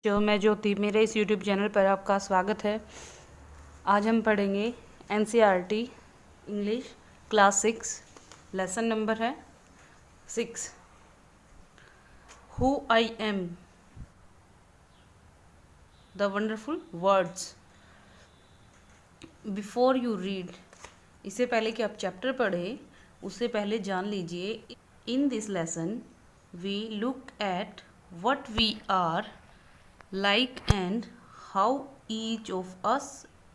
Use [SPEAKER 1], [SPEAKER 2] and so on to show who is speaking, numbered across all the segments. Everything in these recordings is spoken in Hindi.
[SPEAKER 1] मैं ज्योति, मेरे इस यूट्यूब चैनल पर आपका स्वागत है। आज हम पढ़ेंगे NCERT English class 6, lesson number है 6। Who I am, the wonderful words. Before you read, इससे पहले कि आप चैप्टर पढ़ें उससे पहले जान लीजिए, in this lesson we look at what we are like and how each of us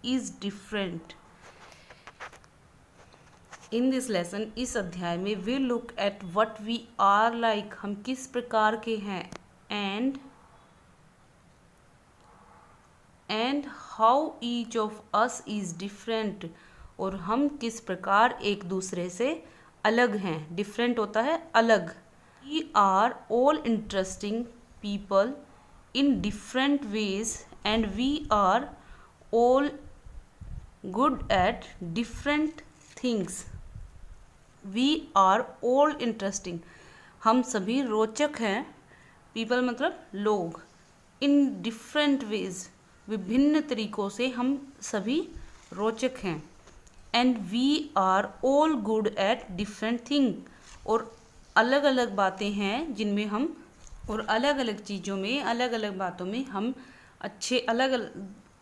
[SPEAKER 1] is different. In this lesson, इस अध्याय में we look at what we are like, हम किस प्रकार के हैं, and how each of us is different, और हम किस प्रकार एक दूसरे से अलग हैं। different होता है अलग। We are all interesting people in different ways and we are all good at different things. We are all interesting, हम सभी रोचक हैं। people मतलब लोग। in different ways, विभिन्न तरीकों से हम सभी रोचक हैं। and we are all good at different thing, और अलग अलग बातें हैं जिनमें हम, और अलग अलग चीज़ों में, अलग अलग बातों में हम अच्छे, अलग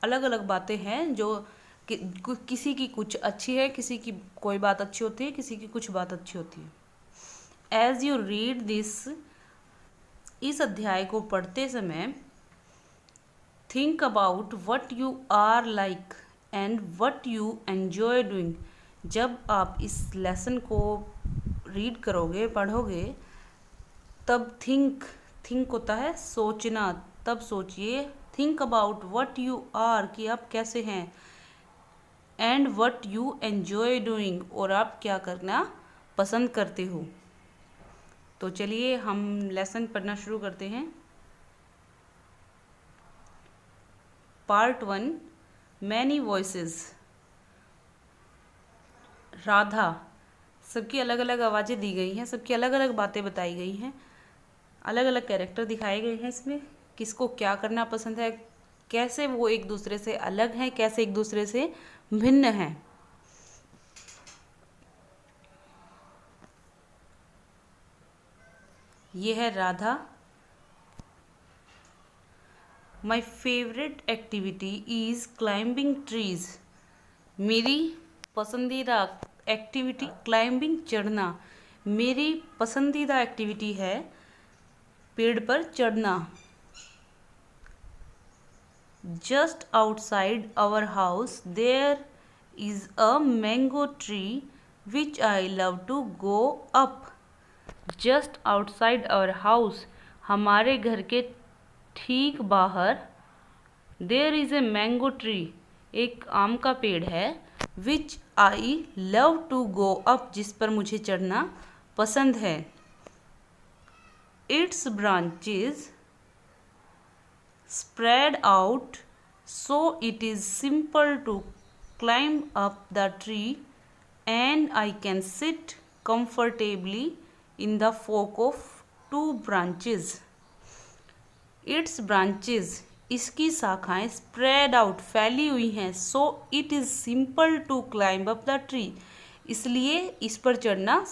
[SPEAKER 1] अलग बातें हैं जो किसी की कुछ अच्छी है, किसी की कोई बात अच्छी होती है, किसी की कुछ बात अच्छी होती है। एज यू रीड दिस, इस अध्याय को पढ़ते समय think about what you are like and what you enjoy doing. जब आप इस लेसन को रीड करोगे, पढ़ोगे, तब थिंक होता है सोचना, तब सोचिए। Think about what you are, कि आप कैसे हैं, and what you enjoy doing, और आप क्या करना पसंद करते हो। तो चलिए हम लेसन पढ़ना शुरू करते हैं। Part 1, many voices. राधा, सबकी अलग अलग आवाज़ें दी गई हैं, सबकी अलग अलग बातें बताई गई हैं, अलग अलग कैरेक्टर दिखाए गए हैं इसमें, किसको क्या करना पसंद है, कैसे वो एक दूसरे से अलग हैं, कैसे एक दूसरे से भिन्न हैं। ये है Radha. My favourite activity is climbing trees. मेरी पसंदीदा एक्टिविटी क्लाइंबिंग, चढ़ना। मेरी पसंदीदा एक्टिविटी है पेड़ पर चढ़ना। Just outside our house there is a mango tree which I love to go up. Just outside our house, हमारे घर के ठीक बाहर, there is a mango tree, एक आम का पेड़ है, which I love to go up, जिस पर मुझे चढ़ना पसंद है। Its branches spread out so it is simple to climb up the tree and I can sit comfortably in the fork of 2 branches. Its branches, इसकी शाखाएं spread out, फैली हुई हैं, so it is simple to climb up the tree, इसलिए इस पर चढ़ना,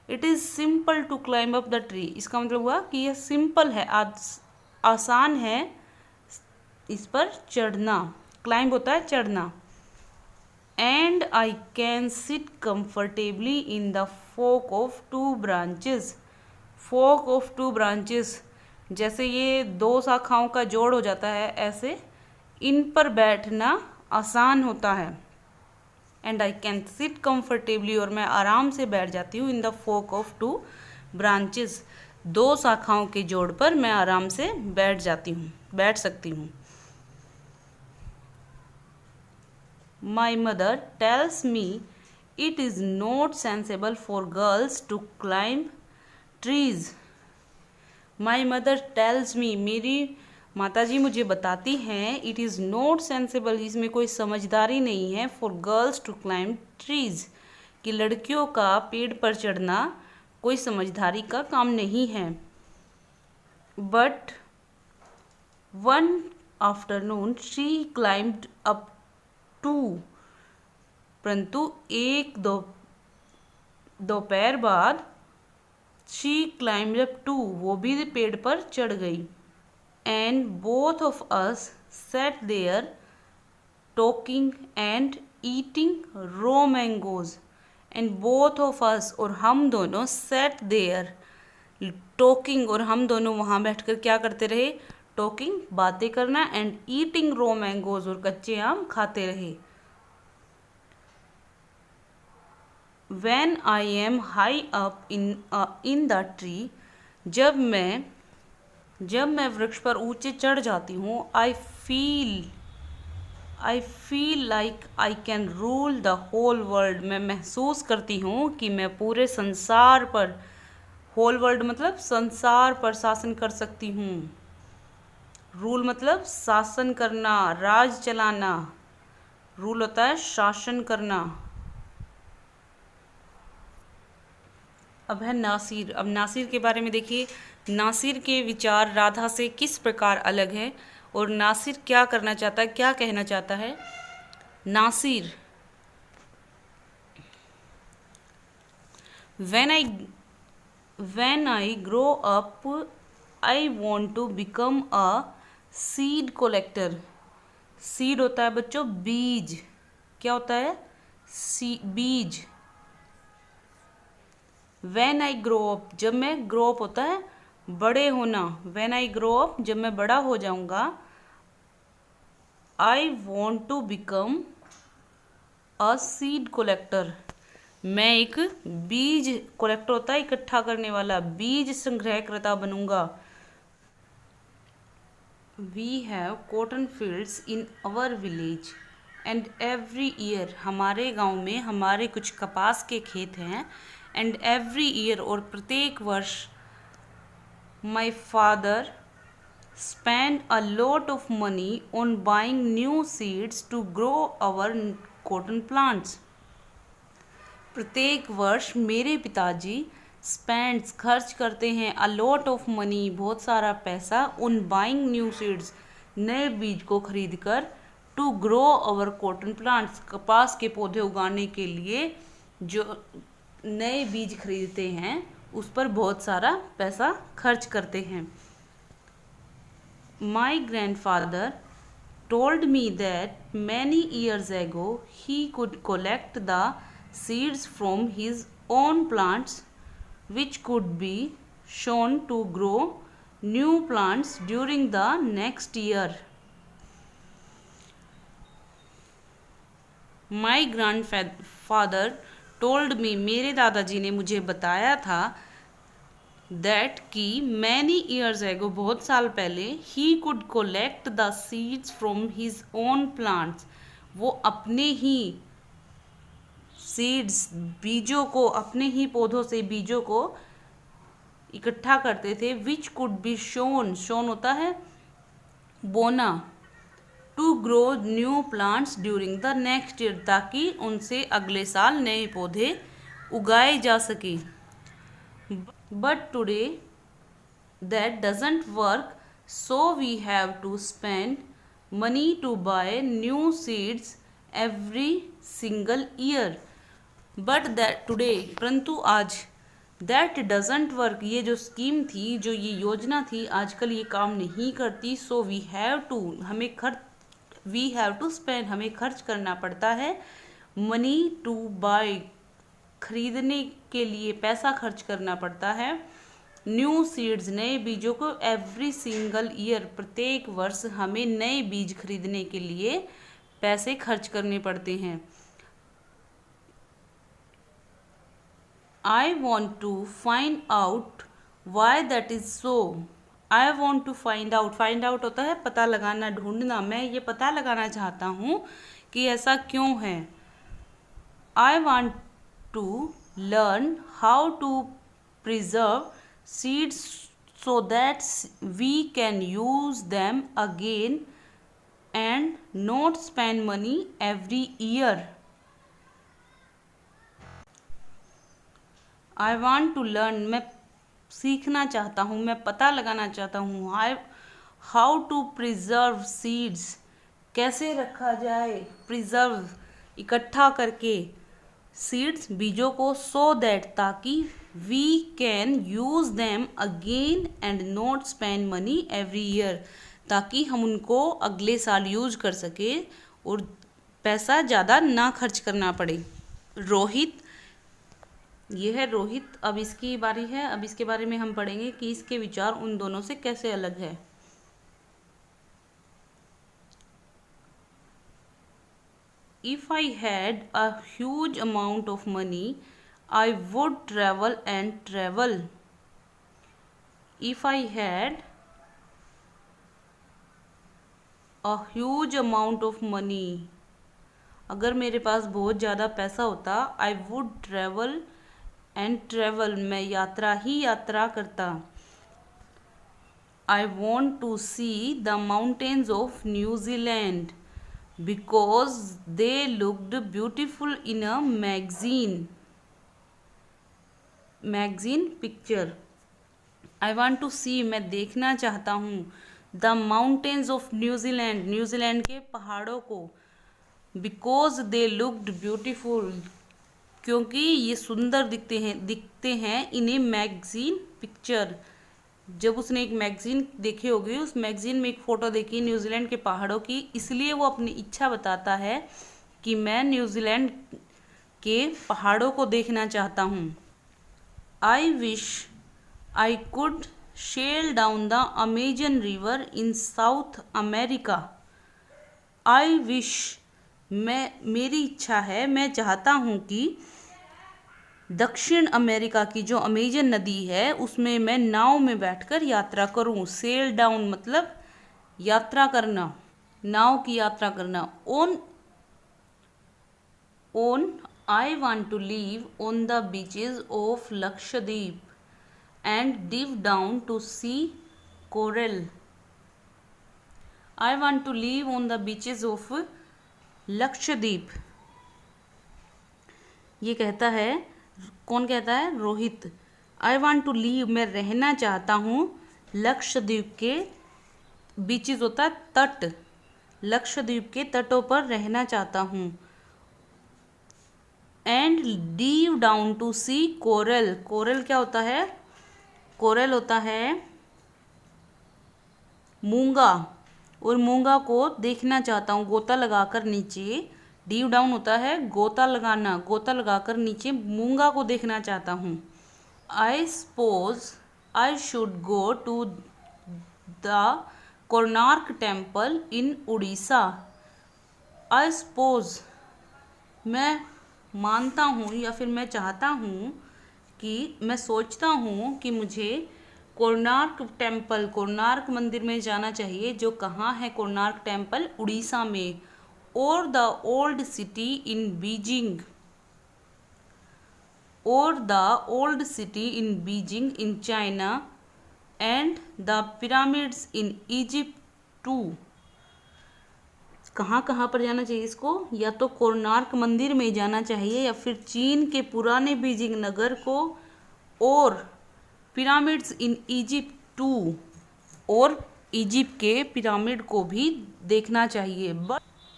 [SPEAKER 1] it is simple to climb up the tree, इसका मतलब हुआ कि यह सिंपल है, आसान है इस पर चढ़ना। क्लाइंब होता है चढ़ना। And I can sit comfortably in the fork of 2 branches. Fork of 2 branches, जैसे ये 2 शाखाओं का जोड़ हो जाता है, ऐसे इन पर बैठना आसान होता है। And I can sit comfortably, और मैं आराम से बैठ जाती हूँ, in the fork of 2 branches, 2 शाखाओं के जोड़ पर मैं आराम से बैठ सकती हूँ। My mother tells me it is not sensible for girls to climb trees. My mother tells me, मेरी माताजी मुझे बताती हैं, इट इज़ नॉट सेंसेबल, इसमें कोई समझदारी नहीं है, for girls to climb trees, कि लड़कियों का पेड़ पर चढ़ना कोई समझदारी का काम नहीं है। But one afternoon she climbed up too, परंतु एक दोपहर बाद शी क्लाइम्ड अप टू, वो भी पेड़ पर चढ़ गई। And both of us sat there talking and eating raw mangoes. And both of us, और हम दोनों, सेट देयर, टॉकिंग, और हम दोनों वहाँ बैठकर क्या करते रहे, टॉकिंग, बातें करना, एंड ईटिंग रो मैंगोज, और कच्चे आम खाते रहे। When I am high up in the tree, जब मैं वृक्ष पर ऊंचे चढ़ जाती हूँ, I feel like I can rule the whole world, मैं महसूस करती हूँ कि मैं पूरे संसार पर, होल वर्ल्ड मतलब संसार पर शासन कर सकती हूँ। रूल मतलब शासन करना, राज चलाना। रूल होता है शासन करना। अब है नासिर। अब नासिर के बारे में देखिए, नासिर के विचार राधा से किस प्रकार अलग हैं और नासिर क्या करना चाहता है, क्या कहना चाहता है। Nasir, when I grow up I want to become a seed collector। Seed होता है बच्चों बीज। क्या होता है, बीज। When I grow up, जब मैं grow up होता है बड़े होना। When I grow up, जब मैं बड़ा हो जाऊंगा। I want to become a seed collector, मैं एक बीज, कलेक्टर होता है इकट्ठा करने वाला, बीज संग्रहकर्ता बनूंगा। We have cotton fields in our village and every year, हमारे गांव में हमारे कुछ कपास के खेत हैं। and every year, और प्रत्येक वर्ष, my father spend a lot of money on buying new seeds to grow our cotton plants। प्रत्येक वर्ष मेरे पिताजी स्पेंड्स, खर्च करते हैं, अ लॉट ऑफ मनी, बहुत सारा पैसा, उन बाइंग न्यू सीड्स, नए बीज को खरीद कर, to grow our cotton plants, कपास के पौधे उगाने के लिए जो नए बीज खरीदते हैं उस पर बहुत सारा पैसा खर्च करते हैं। माई grandfather told me that many years ago he could collect the seeds from his own plants which could be shown to grow new plants during the next year। My grandfather told me, मेरे दादाजी ने मुझे बताया था, that कि many years ago, बहुत साल पहले, he could collect the seeds from his own plants, वो अपने ही सीड्स, बीजों को, अपने ही पौधों से बीजों को इकट्ठा करते थे। Which could be sown, sown होता है बोना, to grow new plants during the next year, ताकि उनसे अगले साल नए पौधे उगाए जा सके। But today that doesn't work, so we have to spend money to buy new seeds every single year. But that today, परंतु आज, दैट डजंट वर्क, ये जो स्कीम थी, जो ये योजना थी, आजकल ये काम नहीं करती। So we have to, we have to spend, हमें खर्च करना पड़ता है, मनी टू बाय, खरीदने के लिए पैसा खर्च करना पड़ता है, न्यू सीड्स, नए बीजों को, एवरी सिंगल ईयर, प्रत्येक वर्ष हमें नए बीज खरीदने के लिए पैसे खर्च करने पड़ते हैं। I want to find out why that is so। I want to find out, find out होता है पता लगाना, ढूंढना। मैं ये पता लगाना चाहता हूँ कि ऐसा क्यों है। I want to learn how to preserve seeds so that we can use them again and not spend money every year। I want to learn, मैं सीखना चाहता हूँ, मैं पता लगाना चाहता हूँ। हाउ टू प्रिजर्व सीड्स, कैसे रखा जाए, प्रिजर्व इकट्ठा करके, सीड्स बीजों को, सो दैट ताकि, we can use them again and not spend money every year, ताकि हम उनको अगले साल यूज कर सके और पैसा ज़्यादा ना खर्च करना पड़े। रोहित, ये है रोहित। अब इसकी बारी है, अब इसके बारे में हम पढ़ेंगे कि इसके विचार उन दोनों से कैसे अलग है। If I had a huge amount of money, I would travel and travel. If I had a huge amount of money, अगर मेरे पास बहुत ज़्यादा पैसा होता, I would travel and travel, मैं यात्रा ही यात्रा करता। I want to see the mountains of New Zealand because they looked beautiful in a magazine picture. I want to see, मैं देखना चाहता हूँ, the mountains of New Zealand, New Zealand के पहाड़ों को, because they looked beautiful, क्योंकि ये सुंदर दिखते हैं इन ए मैगजीन पिक्चर, जब उसने एक मैगजीन देखी होगी, उस मैगजीन में एक फ़ोटो देखी न्यूजीलैंड के पहाड़ों की, इसलिए वो अपनी इच्छा बताता है कि मैं न्यूजीलैंड के पहाड़ों को देखना चाहता हूँ। I wish I could sail down the Amazon river in South America. I wish, मेरी इच्छा है, मैं चाहता हूँ कि दक्षिण अमेरिका की जो अमेजन नदी है उसमें मैं नाव में बैठकर यात्रा करूं। सेल डाउन मतलब यात्रा करना, नाव की यात्रा करना। Own I want to live on the beaches of Lakshadweep and dive down to see coral. I want to live on the beaches of Lakshadweep, ये कहता है, कौन कहता है? Rohit. I want to live, मैं रहना चाहता हूँ लक्षद्वीप के, बीचेस होता है तट, लक्षद्वीप के तटों पर रहना चाहता हूँ। And dive down to see coral, coral क्या होता है? कोरल होता है मूंगा, और मूंगा को देखना चाहता हूँ गोता लगाकर नीचे। डीव डाउन होता है गोता लगाना, गोता लगाकर नीचे मूंगा को देखना चाहता हूँ। I suppose I should go to the Konark temple in Orissa. I suppose, मैं मानता हूँ या फिर मैं चाहता हूँ कि, मैं सोचता हूँ कि मुझे कोणार्क टेम्पल, कोणार्क मंदिर में जाना चाहिए, जो कहाँ है कोणार्क टेम्पल? उड़ीसा में। और the old city in Beijing, और the old city in Beijing in China and the pyramids in Egypt too. कहाँ कहाँ पर जाना चाहिए इसको? या तो कोणार्क मंदिर में जाना चाहिए, या फिर चीन के पुराने बीजिंग नगर को, और पिरामिड्स इन इजिप्ट टू, और इजिप्ट के पिरामिड को भी देखना चाहिए।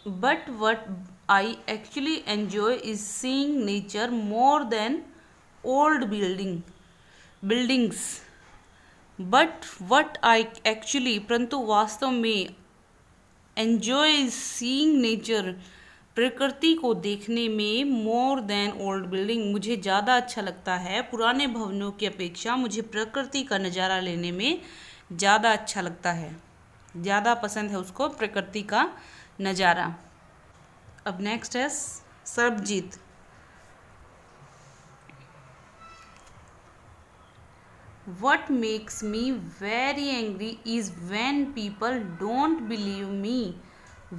[SPEAKER 1] But what I actually enjoy is seeing nature more than old buildings. But what I actually, परंतु वास्तव में, एन्जॉय इज सीइंग नेचर, प्रकृति को देखने में, मोर देन ओल्ड बिल्डिंग, मुझे ज़्यादा अच्छा लगता है, पुराने भवनों की अपेक्षा मुझे प्रकृति का नज़ारा लेने में ज़्यादा अच्छा लगता है, ज़्यादा पसंद है उसको प्रकृति का नज़ारा। अब नेक्स्ट है Sarabjit. What makes me very angry is when people don't believe me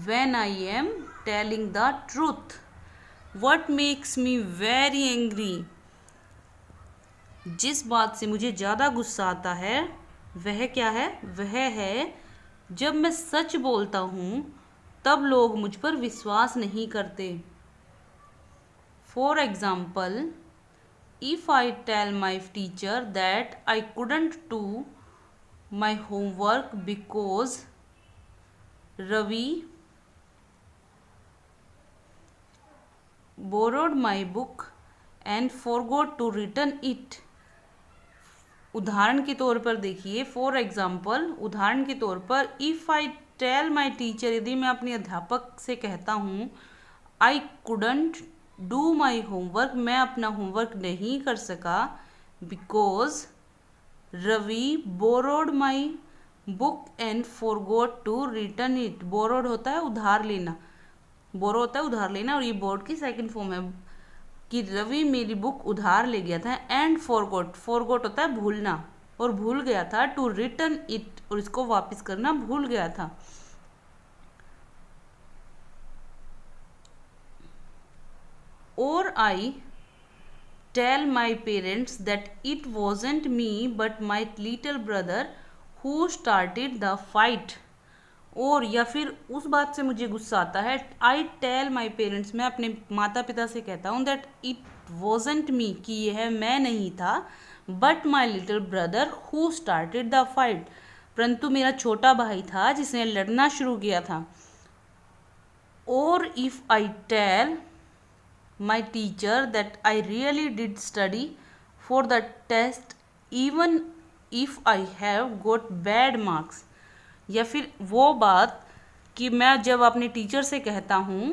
[SPEAKER 1] when I am telling the truth. What makes me very angry, जिस बात से मुझे ज़्यादा गुस्सा आता है वह क्या है? वह है जब मैं सच बोलता हूँ तब लोग मुझ पर विश्वास नहीं करते। For example, if I tell my teacher that I couldn't do my homework because Ravi borrowed my book and forgot to return it। उदाहरण के तौर पर देखिए, फॉर एग्जाम्पल, उदाहरण के तौर पर, if I tell my teacher, यदि मैं अपने अध्यापक से कहता हूँ I couldn't do my homework, मैं अपना होमवर्क नहीं कर सका, because Ravi borrowed my book and forgot to return it. Borrowed होता है उधार लेना, बोरो होता है उधार लेना, और ये बोर्ड की सेकंड फॉर्म है कि रवि मेरी बुक उधार ले गया था, एंड फॉरगॉट, फॉरगॉट होता है भूलना, और भूल गया था, टू रिटर्न इट, और इसको वापस करना भूल गया था। और I tell my parents that it wasn't me but my little brother who started the fight. और या फिर उस बात से मुझे गुस्सा आता है, आई टेल माई पेरेंट्स, मैं अपने माता पिता से कहता हूँ, दैट इट वॉजेंट मी, कि यह मैं नहीं था, but my little brother who started the fight, परंतु मेरा छोटा भाई था जिसने लड़ना शुरू किया था। और if I tell my teacher that I really did study for the test even if I have got bad marks, या फिर वो बात कि मैं जब अपने टीचर से कहता हूँ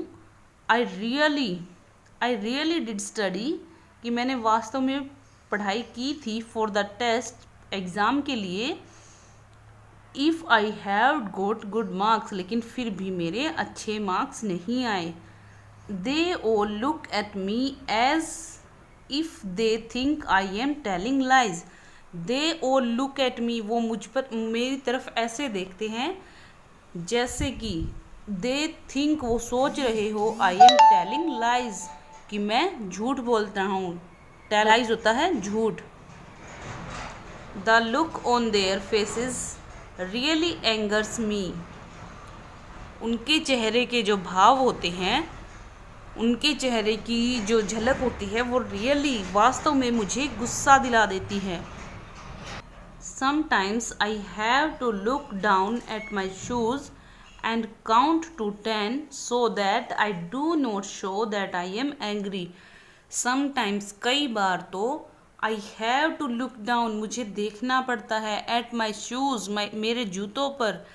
[SPEAKER 1] आई रियली डिड स्टडी, कि मैंने वास्तव में पढ़ाई की थी, फॉर द टेस्ट, एग्ज़ाम के लिए, if I have got good marks, लेकिन फिर भी मेरे अच्छे मार्क्स नहीं आए। They all look at me as if they think I am telling lies. They all look at me, वो मुझ पर, मेरी तरफ ऐसे देखते हैं जैसे कि दे थिंक, वो सोच रहे हो, आई एम टेलिंग लाइज, कि मैं झूठ बोलता हूँ। लाइज होता है झूठ। The look on their faces really angers me. उनके चेहरे के जो भाव होते हैं, उनके चेहरे की जो झलक होती है, वो रियली, वास्तव में मुझे गुस्सा दिला देती है। Sometimes I have to look down at my shoes and count to 10 so that I do not show that I am angry. Sometimes, कई बार तो, I have to look down, मुझे देखना पड़ता है, at my shoes, मेरे जूतों पर,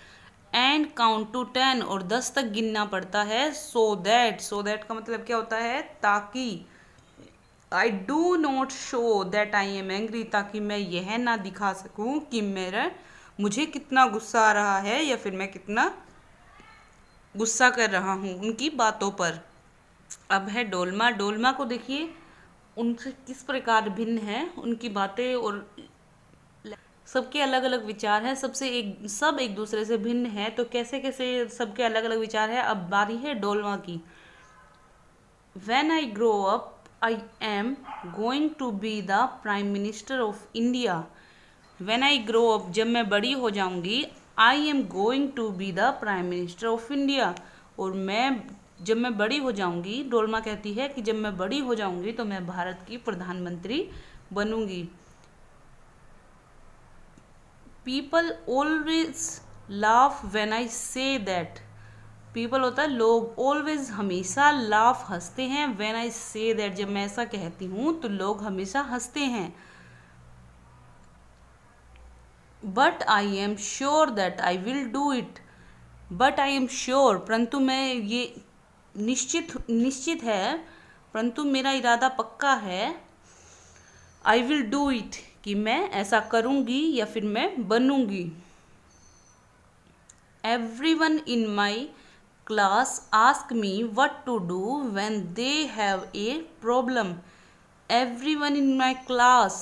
[SPEAKER 1] and count to 10, और 10 तक गिनना पड़ता है, so that का मतलब क्या होता है, ताकि, I do not show that I am angry, ताकि मैं यह ना दिखा सकूं कि मुझे कितना गुस्सा आ रहा है, या फिर मैं कितना गुस्सा कर रहा हूँ उनकी बातों पर। अब है डोलमा। डोलमा को देखिए, उनसे किस प्रकार भिन्न है उनकी बातें, और सबके अलग अलग विचार हैं, सब एक दूसरे से भिन्न है, तो कैसे कैसे सबके अलग अलग विचार है। अब बारी है डोलमा की। When I grow up I am going to be the Prime Minister of India. When I grow up, जब मैं बड़ी हो जाऊंगी, I am going to be the Prime Minister of India. और जब मैं बड़ी हो जाऊंगी, डोलमा कहती है कि जब मैं बड़ी हो जाऊंगी तो मैं भारत की प्रधानमंत्री बनूंगी। People always laugh when I say that. People होता है लोग, ऑलवेज हमेशा, लाफ हंसते हैं, व्हेन आई से दैट, जब मैं ऐसा कहती हूँ तो लोग हमेशा हंसते हैं। But I am sure that I will do it. But I am sure, परंतु मैं ये निश्चित है, परंतु मेरा इरादा पक्का है, आई विल डू इट, कि मैं ऐसा करूँगी या फिर मैं बनूँगी। Everyone in my class ask me what to do when they have a problem. Everyone in my class,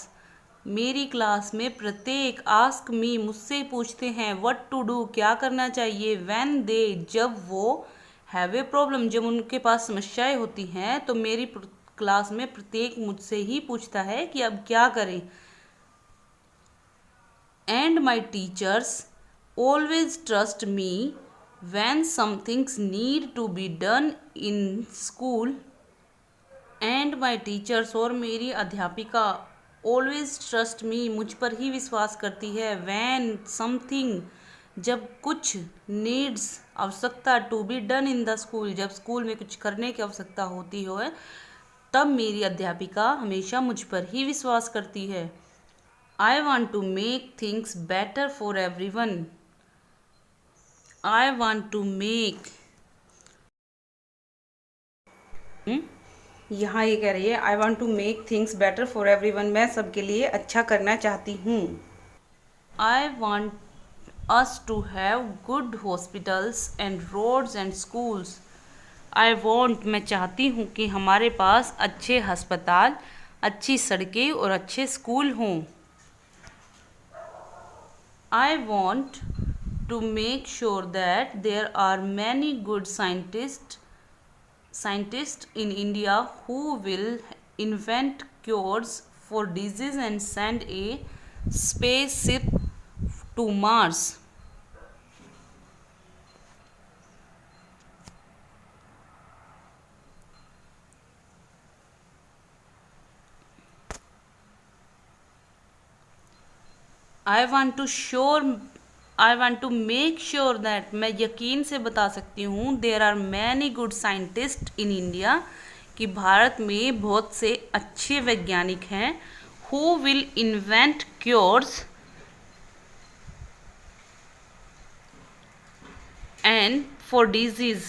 [SPEAKER 1] मेरी क्लास में प्रत्येक, ask me, मुझसे पूछते हैं, what to do, क्या करना चाहिए, when they, जब वो, have a problem, जब उनके पास समस्याएं होती हैं, तो मेरी क्लास में प्रत्येक मुझसे ही पूछता है कि अब क्या करें। And my teachers always trust me when some things need to be done in school. and my teachers, और मेरी अध्यापिका ऑलवेज ट्रस्ट मी, मुझ पर ही विश्वास करती है। व्हेन समथिंग, जब कुछ, नीड्स, आवश्यकता, to be done in the school, जब स्कूल में कुछ करने की आवश्यकता होती हो, तब मेरी अध्यापिका हमेशा मुझ पर ही विश्वास करती है। I want to make things better for everyone. I want to make, यहाँ ये कह रही है I want to make things better for everyone, मैं सबके लिए अच्छा करना चाहती हूँ। I want us to have good hospitals and roads and schools. I want, मैं चाहती हूँ कि हमारे पास अच्छे अस्पताल, अच्छी सड़कें और अच्छे स्कूल हों। I want to make sure that there are many good scientists in India who will invent cures for disease and send a spaceship to Mars. I want to make sure that, मैं यकीन से बता सकती हूँ, there are many good scientists in India, कि भारत में बहुत से अच्छे वैज्ञानिक हैं, who will invent cures and for disease,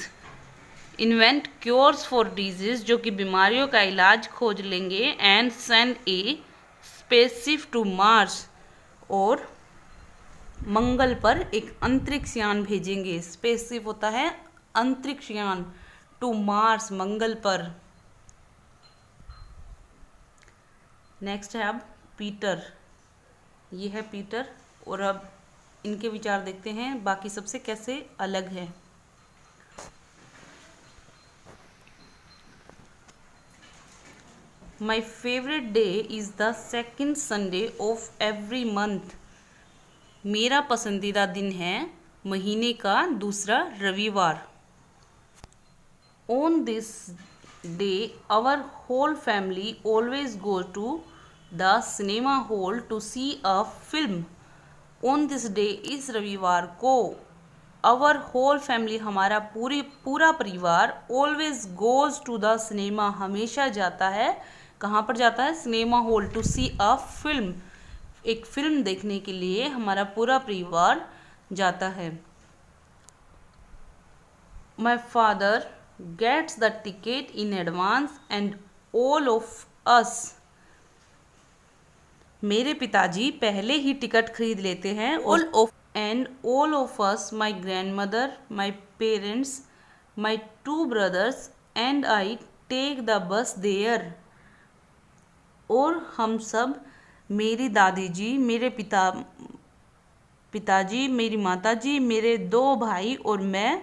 [SPEAKER 1] invent cures for disease, जो कि बीमारियों का इलाज खोज लेंगे, and send a spaceship to Mars, और मंगल पर एक अंतरिक्ष यान भेजेंगे। स्पेसशिप होता है अंतरिक्ष यान, टू मार्स, मंगल पर। नेक्स्ट है अब पीटर, ये है पीटर, और अब इनके विचार देखते हैं बाकी सबसे कैसे अलग है। My favourite day is the second Sunday of every month. मेरा पसंदीदा दिन है महीने का दूसरा रविवार। On this day our whole family always go to the cinema hall to see a film. On this day, इस रविवार को, आवर होल फैमिली, हमारा पूरा परिवार, always goes to the cinema, हमेशा जाता है, कहाँ पर जाता है, cinema hall, to see a film, एक फिल्म देखने के लिए हमारा पूरा परिवार जाता है। My father gets the ticket in advance and all of us. मेरे पिताजी पहले ही टिकट खरीद लेते हैं। All of us, my grandmother, my parents, my 2 brothers and I take the bus there. और हम सब, मेरी दादी जी, मेरे पिताजी, मेरी माताजी, मेरे 2 भाई और मैं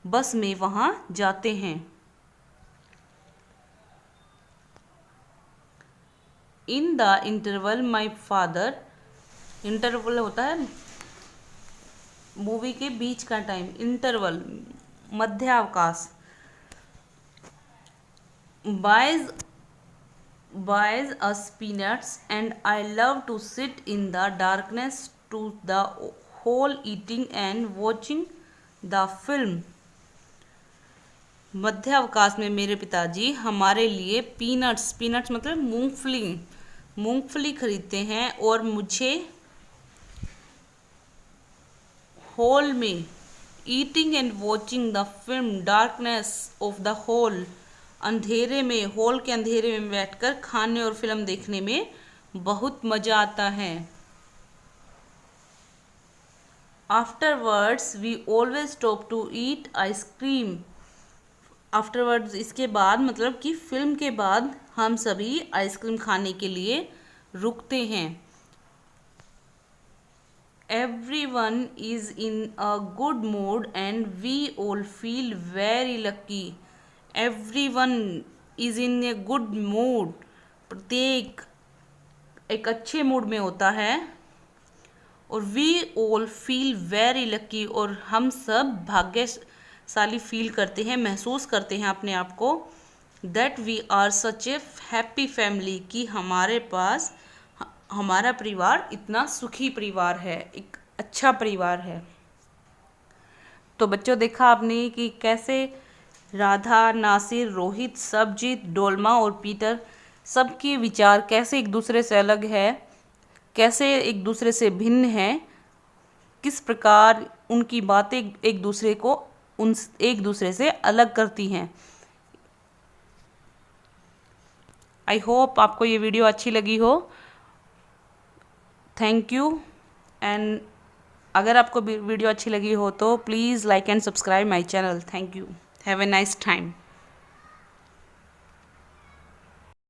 [SPEAKER 1] बस में वहाँ जाते हैं। In the interval my father, interval होता है मूवी के बीच का टाइम, इंटरवल, मध्यावकाश। buys us peanuts and I love to sit in the darkness to the whole eating and watching the film. मध्य अवकाश में मेरे पिताजी हमारे लिए पीनट्स मतलब मूंगफली खरीदते हैं, और मुझे हॉल में eating and watching the film, darkness of the hall, अंधेरे में, हॉल के अंधेरे में बैठकर खाने और फिल्म देखने में बहुत मज़ा आता है। Afterwards we always stop to eat ice cream. Afterwards, इसके बाद, मतलब कि फिल्म के बाद हम सभी आइसक्रीम खाने के लिए रुकते हैं। Everyone is in a good mood and we all feel very lucky. Everyone is in a good mood, प्रत्येक एक अच्छे मूड में होता है, और we all feel very lucky, और हम सब भाग्यशाली फील करते हैं, महसूस करते हैं अपने आप को। That we are such a happy family, कि हमारे पास हमारा परिवार इतना सुखी परिवार है, एक अच्छा परिवार है। तो बच्चों देखा आपने कि कैसे राधा, नासिर, रोहित, सबजीत, डोलमा और पीटर सबके विचार कैसे एक दूसरे से अलग है, कैसे एक दूसरे से भिन्न है, किस प्रकार उनकी बातें एक दूसरे को एक दूसरे से अलग करती हैं। आई होप आपको ये वीडियो अच्छी लगी हो। Thank you. एंड अगर आपको वीडियो अच्छी लगी हो तो please like and subscribe my channel. Thank you. Have a nice time.